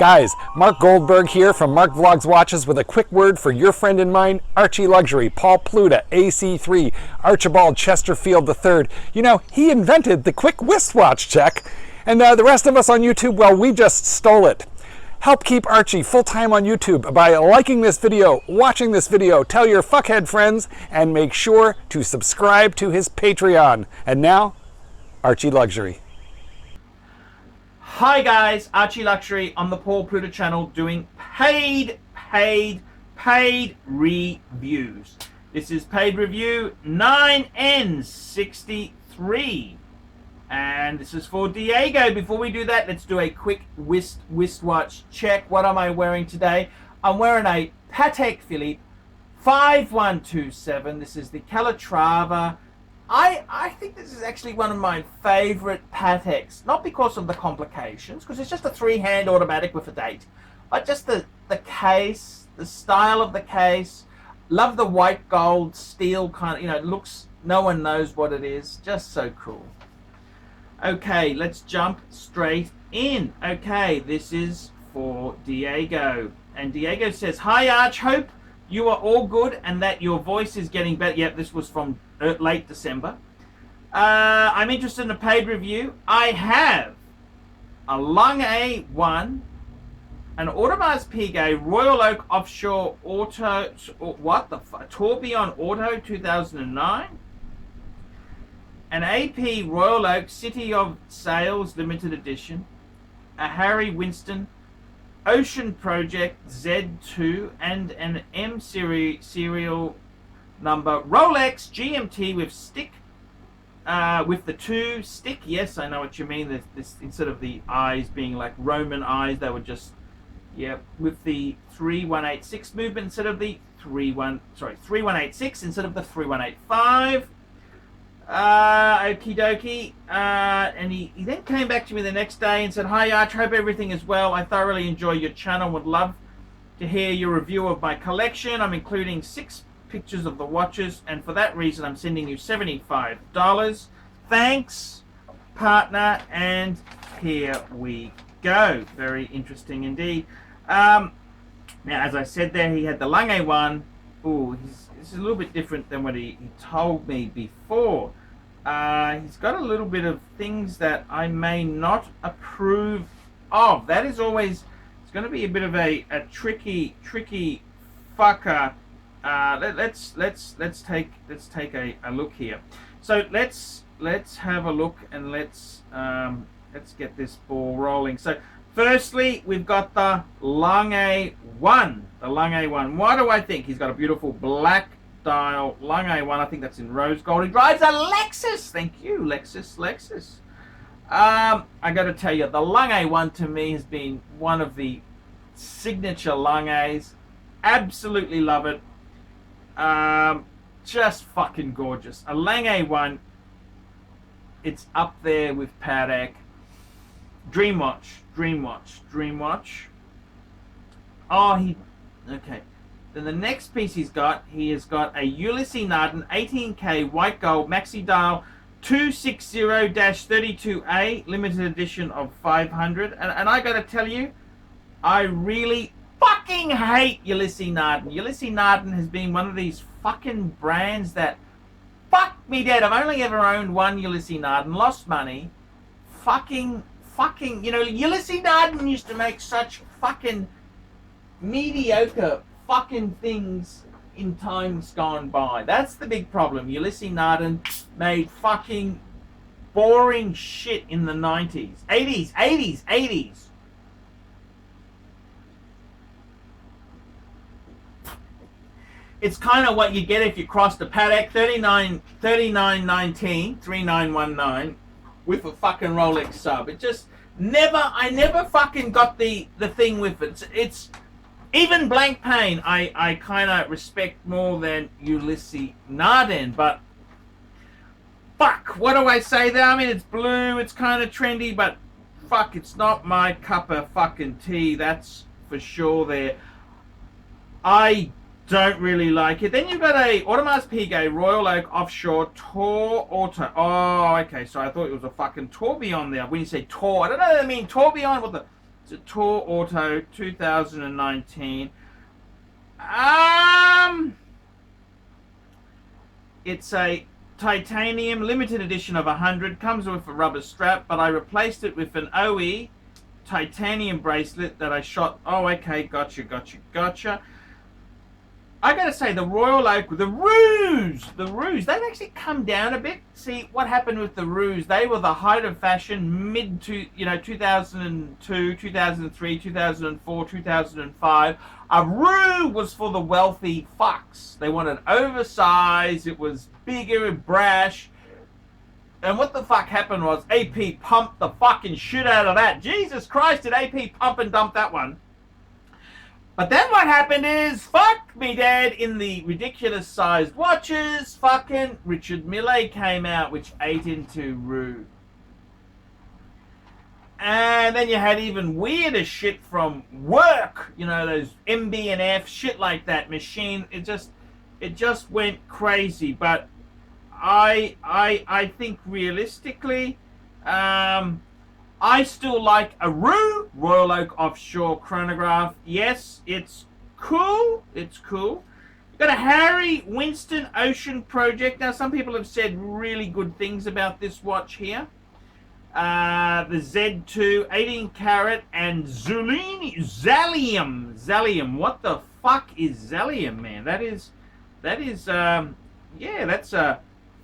Guys, Mark Goldberg here from Mark Vlogs Watches with a quick word for your friend and mine, ArchieLuxury, Paul Pluta, AC3, Archibald Chesterfield III. You know, he invented the quick wristwatch check, and the rest of us on YouTube, well, we just stole it. Help keep Archie full-time on YouTube by liking this video, watching this video, tell your fuckhead friends, and make sure to subscribe to his Patreon. And now, ArchieLuxury. Hi guys, ArchieLuxury on the Paul Pluta channel doing paid reviews. This is paid review 9N63. And this is for Diego. Before we do that, let's do a quick wristwatch check. What am I wearing today? I'm wearing a Patek Philippe 5127. This is the Calatrava. I think this is actually one of my favorite Pateks, not because of the complications, because it's just a three-hand automatic with a date, but just the case, the style of the case. Love the white gold steel kind of, you know, it looks, no one knows what it is, just so cool. Okay, let's jump straight in. Okay, this is for Diego, and Diego says, "Hi Arch, hope you are all good and that your voice is getting better." Yep, this was from late December. I'm interested in a paid review. I have a Lange 1, an Audemars Piguet Royal Oak Offshore Auto, Tourbillon Auto 2009, an AP Royal Oak City of Sails Limited Edition, a Harry Winston Ocean Project Z2, and an M series serial number Rolex GMT with stick, with the 2 stick. Yes, I know what you mean. This instead of the eyes being like Roman eyes, they were just, yeah, with the 3186 movement instead of the 3186 instead of the 3185. Okie dokie. And he then came back to me the next day and said, "Hi Arch, hope everything is well. I thoroughly enjoy your channel. Would love to hear your review of my collection. I'm including 6 pictures of the watches, and for that reason I'm sending you $75. Thanks, partner." And here we go. Very interesting indeed. Now, as I said there, he had the Lange one. Ooh, this is a little bit different than what he told me before. He's got a little bit of things that I may not approve of. That is always, it's going to be a bit of a tricky fucker. Let's take a look here. So let's have a look and let's get this ball rolling. So firstly, we've got the Lange 1. The Lange 1. Why do I think he's got a beautiful black dial Lange 1? I think that's in rose gold. He drives a Lexus. Thank you, Lexus. I got to tell you, the Lange 1 to me has been one of the signature Langes. Absolutely love it. Just fucking gorgeous. A Lange 1. It's up there with Patek. Dreamwatch. Oh, okay. Then the next piece he has got a Ulysses Narden 18K white gold maxi dial 260-32A limited edition of 500. And I gotta tell you, I really fucking hate Ulysses Narden. Ulysses Narden has been one of these fucking brands that fuck me dead. I've only ever owned one Ulysses Narden, lost money. Fucking, you know, Ulysses Narden used to make such fucking mediocre fucking things in times gone by. That's the big problem. Ulysses Narden made fucking boring shit in the 90s. 80s. It's kind of what you get if you cross the Patek 3919 with a fucking Rolex sub. It just I never fucking got the thing with it. It's even Blank Pain I kind of respect more than Ulysses Narden, but fuck, what do I say there? I mean, it's blue, it's kind of trendy, but fuck, it's not my cup of fucking tea, that's for sure there. I don't really like it. Then you've got a Audemars Piguet Royal Oak Offshore Tour Auto. Oh, okay, so I thought it was a fucking tourbillon there. When you say tour, I don't know what I mean. Tourbillon, what the... Is a Tour Auto 2019. It's a titanium limited edition of 100. Comes with a rubber strap, but I replaced it with an OE titanium bracelet that I shot. Oh, okay, gotcha. I gotta say, the Royal Oak, the Roos, they've actually come down a bit. See, what happened with the Roos, they were the height of fashion, 2002, 2003, 2004, 2005. A Roo was for the wealthy fucks. They wanted oversized, it was bigger and brash. And what the fuck happened was AP pumped the fucking shit out of that. Jesus Christ, did AP pump and dump that one. But then what happened is, fuck me dad, in the ridiculous sized watches, fucking Richard Mille came out, which ate into Roo. And then you had even weirder shit from Work, those MB and F, shit like that, machine. It just went crazy. But I think realistically, I still like a Roo, Royal Oak Offshore chronograph. Yes, it's cool. You've got a Harry Winston Ocean Project. Now, some people have said really good things about this watch here. The Z2, 18 karat, and Zallium. What the fuck is Zallium, man? That's a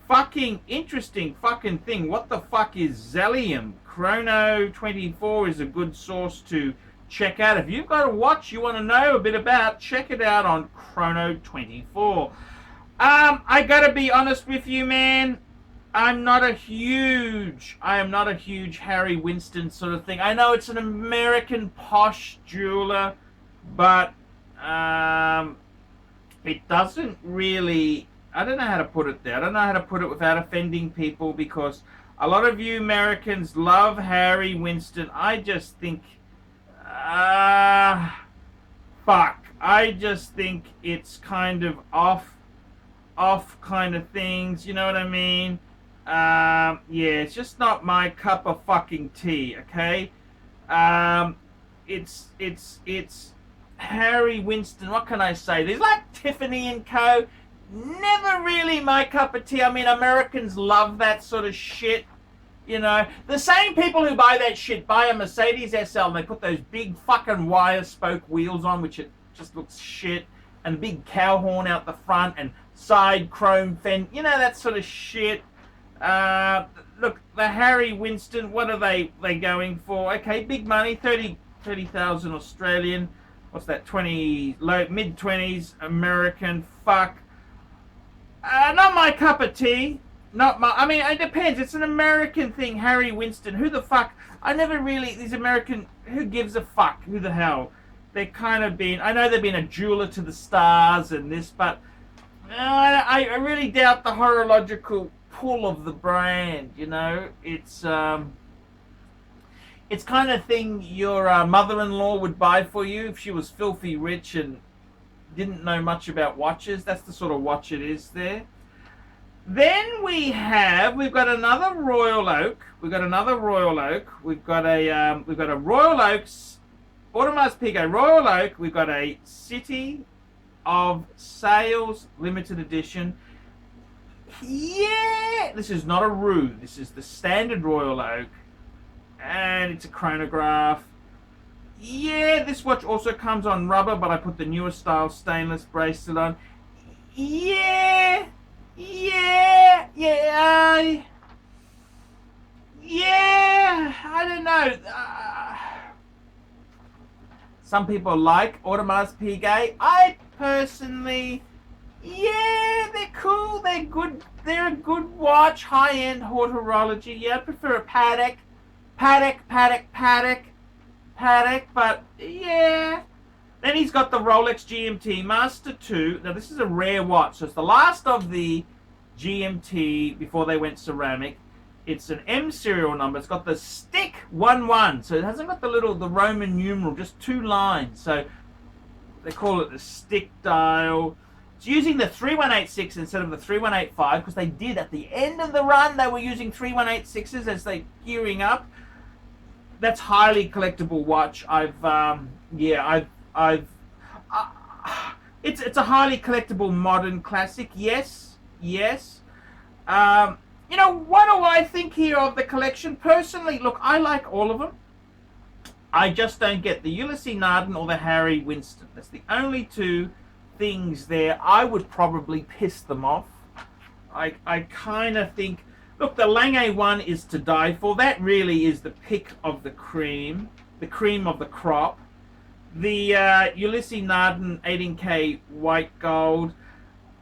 fucking interesting fucking thing. What the fuck is Zallium? Chrono 24 is a good source to check out. If you've got a watch you want to know a bit about, check it out on Chrono 24. I gotta be honest with you, man. I am not a huge Harry Winston sort of thing. I know it's an American posh jeweler, but it doesn't really, I don't know how to put it there. I don't know how to put it without offending people, because a lot of you Americans love Harry Winston. I just think, I just think it's kind of off kind of things, you know what I mean? Yeah, it's just not my cup of fucking tea, okay? It's Harry Winston, what can I say? There's like Tiffany and Co. Never really my cup of tea. I mean, Americans love that sort of shit. The same people who buy that shit buy a Mercedes SL and they put those big fucking wire spoke wheels on, which it just looks shit, and a big cow horn out the front and side chrome fend, that sort of shit. Look, the Harry Winston, what are they going for? Okay, big money, 30,000 Australian. What's that? Mid-20s American. Fuck. Not my cup of tea. I mean, it depends. It's an American thing, Harry Winston. Who the fuck? These American, who gives a fuck? Who the hell? They're kind of I know they've been a jeweler to the stars and this, but I really doubt the horological pull of the brand, It's kind of thing your mother-in-law would buy for you if she was filthy rich and didn't know much about watches. That's the sort of watch it is there. Then we've got another Royal Oak. We've got a Royal Oaks, Audemars Piguet Royal Oak. We've got a City of Sales limited edition. Yeah, this is not a Roo. This is the standard Royal Oak, and it's a chronograph. Yeah, this watch also comes on rubber, but I put the newer style stainless bracelet on. Yeah, I don't know. Some people like Audemars Piguet. I personally, they're cool. They're good. They're a good watch. High-end horology. Yeah, I prefer a Patek. But yeah. Then he's got the Rolex GMT Master 2. Now this is a rare watch, so it's the last of the GMT before they went ceramic. It's an M serial number. It's got the stick 11, so it hasn't got the Roman numeral, just 2 lines. So they call it the stick dial. It's using the 3186 instead of the 3185 because they did at the end of the run. They were using 3186s as they gearing up. That's highly collectible watch. It's a highly collectible modern classic. Yes, yes. You know, what do I think here of the collection? Personally, look, I like all of them. I just don't get the Ulysses Narden or the Harry Winston. That's the only two things there. I would probably piss them off. I kind of think, look, the Lange one is to die for. That really is the pick of the cream of the crop. The Ulysses Narden 18K white gold,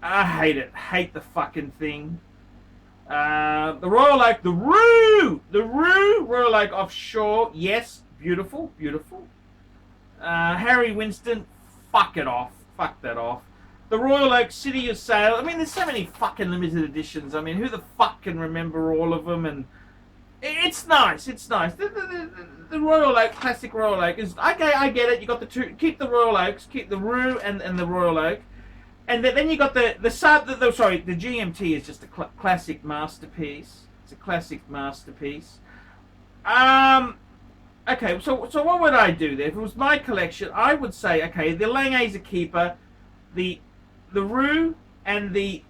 I hate it. Hate the fucking thing. The Royal Oak, the Royal Oak offshore, yes, beautiful, beautiful. Harry Winston, fuck it off, fuck that off. The Royal Oak City of Sail, I mean, there's so many fucking limited editions. I mean, who the fuck can remember all of them? And it's nice, it's nice. The Royal Oak, classic Royal Oak is, okay, I get it. You got the two, keep the Royal Oaks, keep the Rue and the Royal Oak. And then you got the GMT is just a classic masterpiece. It's a classic masterpiece. Okay, so what would I do there? If it was my collection, I would say, okay, the Lange's a keeper, the Rue and the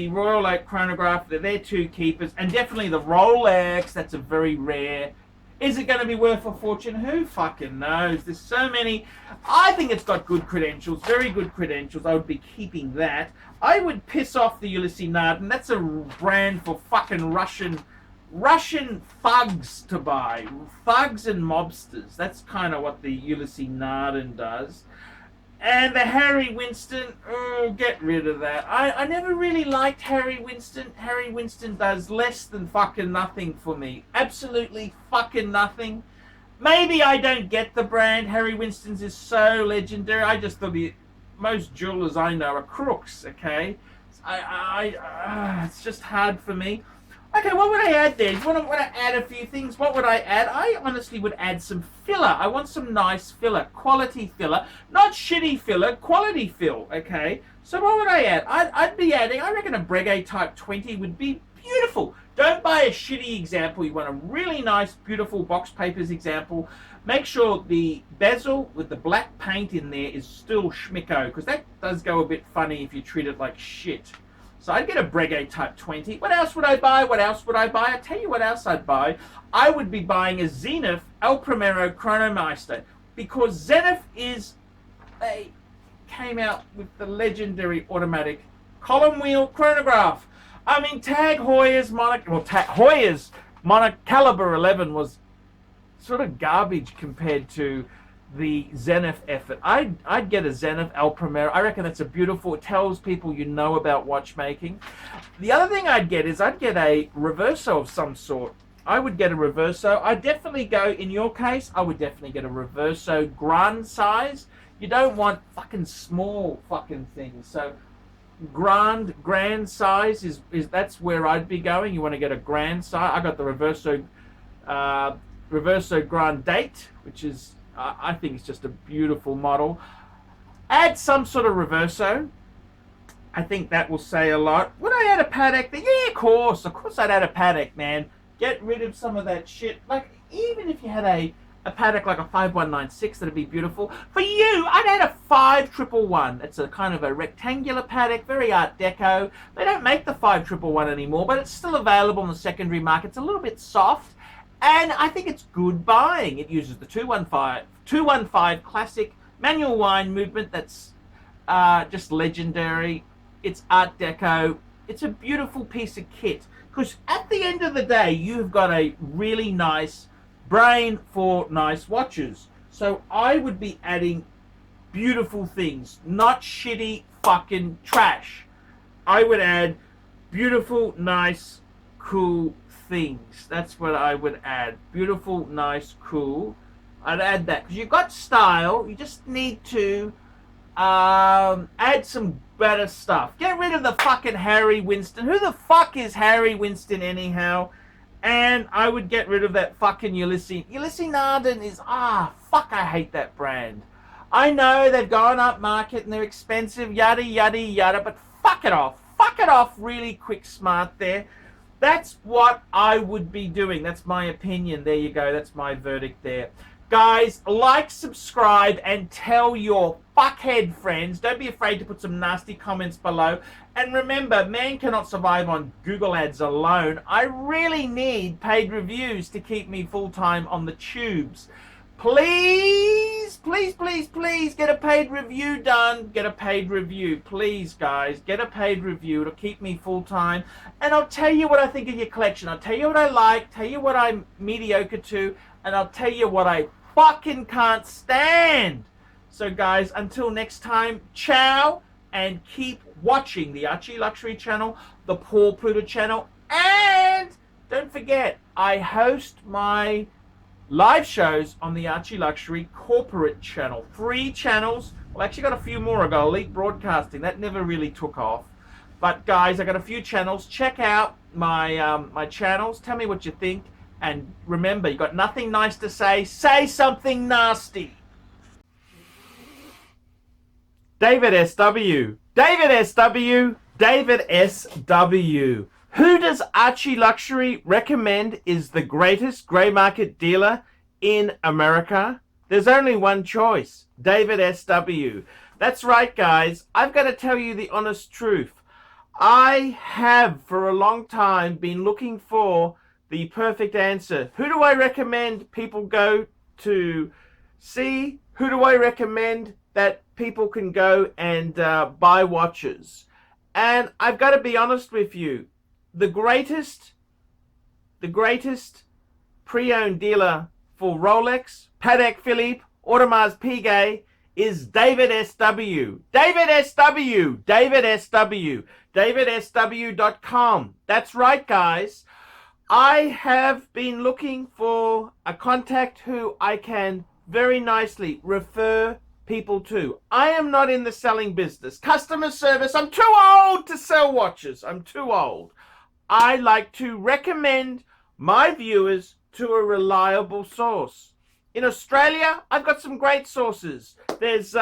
Royal Oak chronograph, they're two keepers, and definitely the Rolex. That's a very rare. Is it going to be worth a fortune? Who fucking knows? There's so many. I think it's got good credentials, very good credentials. I would be keeping that. I would piss off the Ulysses Narden. That's a brand for fucking Russian thugs to buy. Thugs and mobsters. That's kind of what the Ulysses Narden does. And the Harry Winston, get rid of that. I never really liked Harry Winston. Harry Winston does less than fucking nothing for me. Absolutely fucking nothing. Maybe I don't get the brand. Harry Winston's is so legendary. I just thought most jewelers I know are crooks, okay? It's just hard for me. Okay, what would I add there? Do you want to add a few things? What would I add? I honestly would add some filler. I want some nice filler, quality filler, not shitty filler, quality fill. Okay, so what would I add? I'd be adding. I reckon a Breguet Type 20 would be beautiful. Don't buy a shitty example. You want a really nice, beautiful box papers example. Make sure the bezel with the black paint in there is still schmicko, because that does go a bit funny if you treat it like shit. So I'd get a Breguet Type 20. What else would I buy? What else would I buy? I'll tell you what else I'd buy. I would be buying a Zenith El Primero Chronomeister, because Zenith they came out with the legendary automatic column wheel chronograph. I mean, Tag Heuer's Monocaliber 11 was sort of garbage compared to the Zenith effort. I'd get a Zenith El Primero. I reckon it's a beautiful, it tells people you know about watchmaking. The other thing I'd get is I'd get a Reverso of some sort. I would get a Reverso. I'd definitely go, in your case, I would definitely get a Reverso grand size. You don't want fucking small fucking things. So grand size is that's where I'd be going. You want to get a grand size. I got the Reverso Grand Date, which is I think it's just a beautiful model. Add some sort of Reverso. I think that will say a lot. Would I add a Patek? Yeah, of course I'd add a Patek, man. Get rid of some of that shit. Like, even if you had a Patek like a 5196, that'd be beautiful. For you, I'd add a 5111. It's a kind of a rectangular Patek, very Art Deco. They don't make the 5111 anymore, but it's still available in the secondary market. It's a little bit soft. And I think it's good buying. It uses the 215 classic manual wind movement that's just legendary. It's Art Deco. It's a beautiful piece of kit. Because at the end of the day, you've got a really nice brain for nice watches. So I would be adding beautiful things, not shitty fucking trash. I would add beautiful, nice, cool things. That's what I would add. Beautiful, nice, cool. I'd add that because you've got style. You just need to add some better stuff. Get rid of the fucking Harry Winston. Who the fuck is Harry Winston anyhow? And I would get rid of that fucking Ulysses Narden. Is fuck, I hate that brand. I know they've gone up market and they're expensive, yada yada yada, but fuck it off really quick smart there. That's what I would be doing. That's my opinion. There you go. That's my verdict there. Guys, like, subscribe, and tell your fuckhead friends. Don't be afraid to put some nasty comments below. And remember, man cannot survive on Google ads alone. I really need paid reviews to keep me full-time on the tubes. Please, please, please, please get a paid review done. Get a paid review. Please, guys, get a paid review. It'll keep me full-time. And I'll tell you what I think of your collection. I'll tell you what I like, tell you what I'm mediocre to, and I'll tell you what I fucking can't stand. So, guys, until next time, ciao, and keep watching the ArchieLuxury channel, the Paul Pluta channel, and don't forget, I host my live shows on the ArchieLuxury corporate channel. 3 channels. Well, actually got a few more. I got Elite Broadcasting. That never really took off. But guys, I got a few channels. Check out my my channels. Tell me what you think. And remember, you got nothing nice to say. Say something nasty. David S.W. David S.W. David S.W. Who does ArchieLuxury recommend is the greatest grey market dealer in America? There's only one choice, David S.W. That's right, guys. I've got to tell you the honest truth. I have, for a long time, been looking for the perfect answer. Who do I recommend people go to see? Who do I recommend that people can go and buy watches? And I've got to be honest with you. The greatest pre-owned dealer for Rolex, Patek Philippe, Audemars Piguet is David S.W. David S.W. David S.W. DavidSW.com. That's right, guys. I have been looking for a contact who I can very nicely refer people to. I am not in the selling business. Customer service, I'm too old to sell watches. I'm too old. I like to recommend my viewers to a reliable source. In Australia, I've got some great sources. There's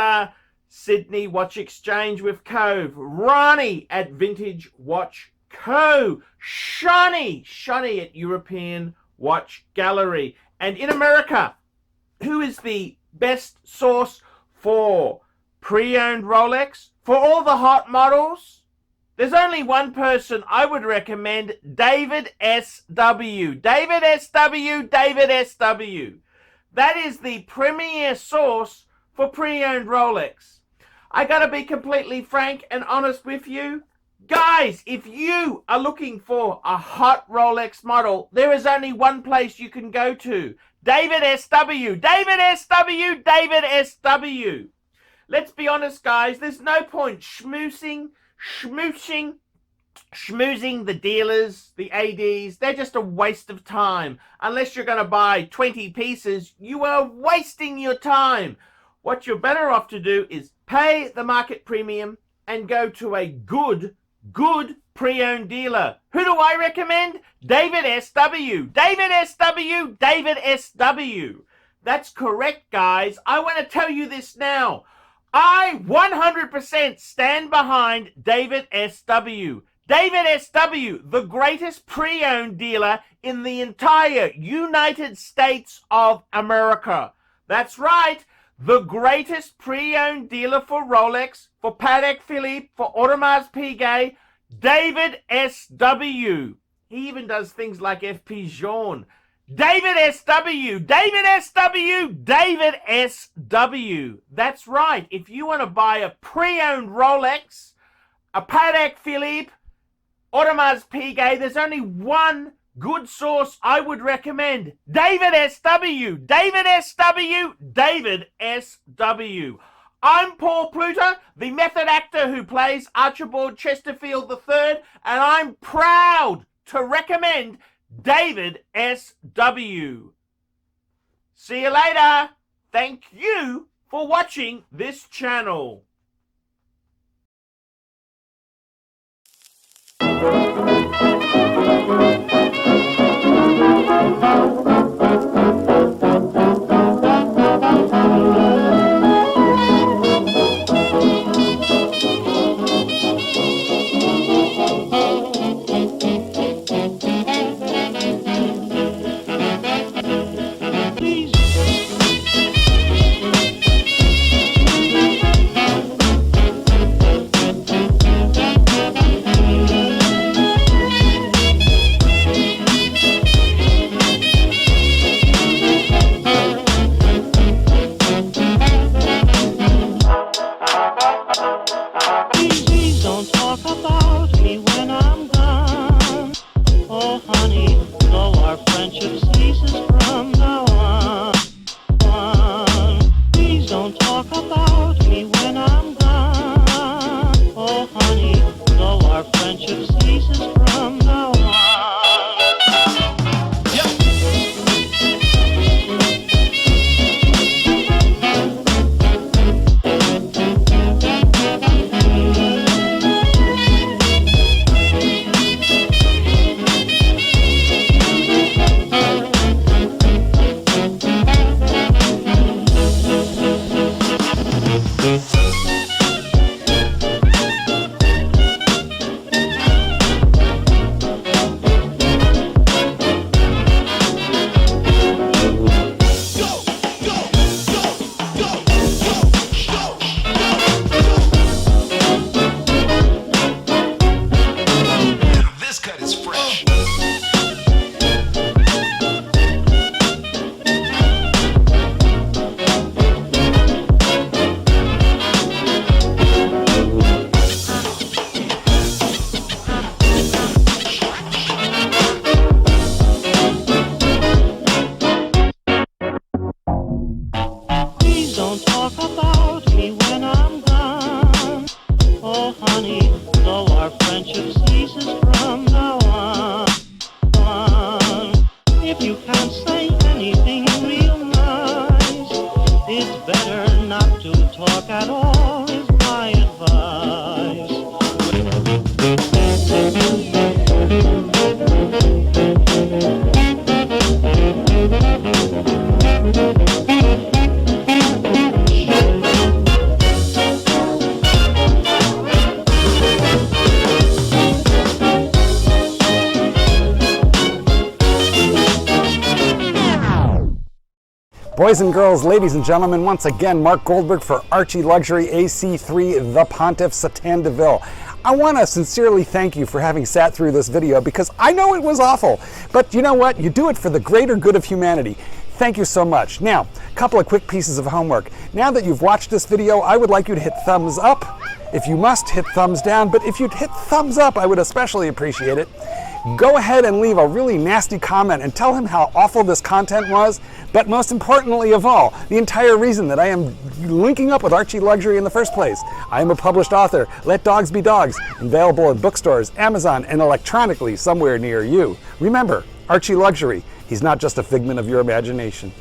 Sydney Watch Exchange with Cove, Ronnie at Vintage Watch Co, Shani at European Watch Gallery. And in America, who is the best source for pre-owned Rolex? For all the hot models? There's only one person I would recommend, David S.W. David S.W. David S.W. That is the premier source for pre-owned Rolex. I gotta be completely frank and honest with you. Guys, if you are looking for a hot Rolex model, there is only one place you can go to. David S.W. David S.W. David S.W. Let's be honest, guys. There's no point schmoozing the dealers, the ADs. They're just a waste of time. Unless you're going to buy 20 pieces, you are wasting your time. What you're better off to do is pay the market premium and go to a good pre-owned dealer. Who do I recommend? David S.W. David S.W. David S.W. That's correct, guys. I want to tell you this now. I 100% stand behind David S.W. David S.W., the greatest pre-owned dealer in the entire United States of America. That's right, the greatest pre-owned dealer for Rolex, for Patek Philippe, for Audemars Piguet, David S.W. He even does things like FP Journe. David S.W. David S.W. David S.W. That's right. If you want to buy a pre-owned Rolex, a Patek Philippe, Audemars Piguet, there's only one good source I would recommend. David S.W. David S.W. David S.W. I'm Paul Pluta, the method actor who plays Archibald Chesterfield III, and I'm proud to recommend David S.W. See you later. Thank you for watching this channel. Boys and girls, ladies and gentlemen, once again, Mark Goldberg for Archie Luxury AC3, the Pontiff, Satan Deville. I want to sincerely thank you for having sat through this video because I know it was awful, but you know what? You do it for the greater good of humanity. Thank you so much. Now, a couple of quick pieces of homework. Now that you've watched this video, I would like you to hit thumbs up. If you must, hit thumbs down, but if you'd hit thumbs up, I would especially appreciate it. Go ahead and leave a really nasty comment and tell him how awful this content was, but most importantly of all, the entire reason that I am linking up with Archie Luxury in the first place. I am a published author. Let dogs be dogs. Available in bookstores, Amazon, and electronically somewhere near you. Remember, Archie Luxury. He's not just a figment of your imagination.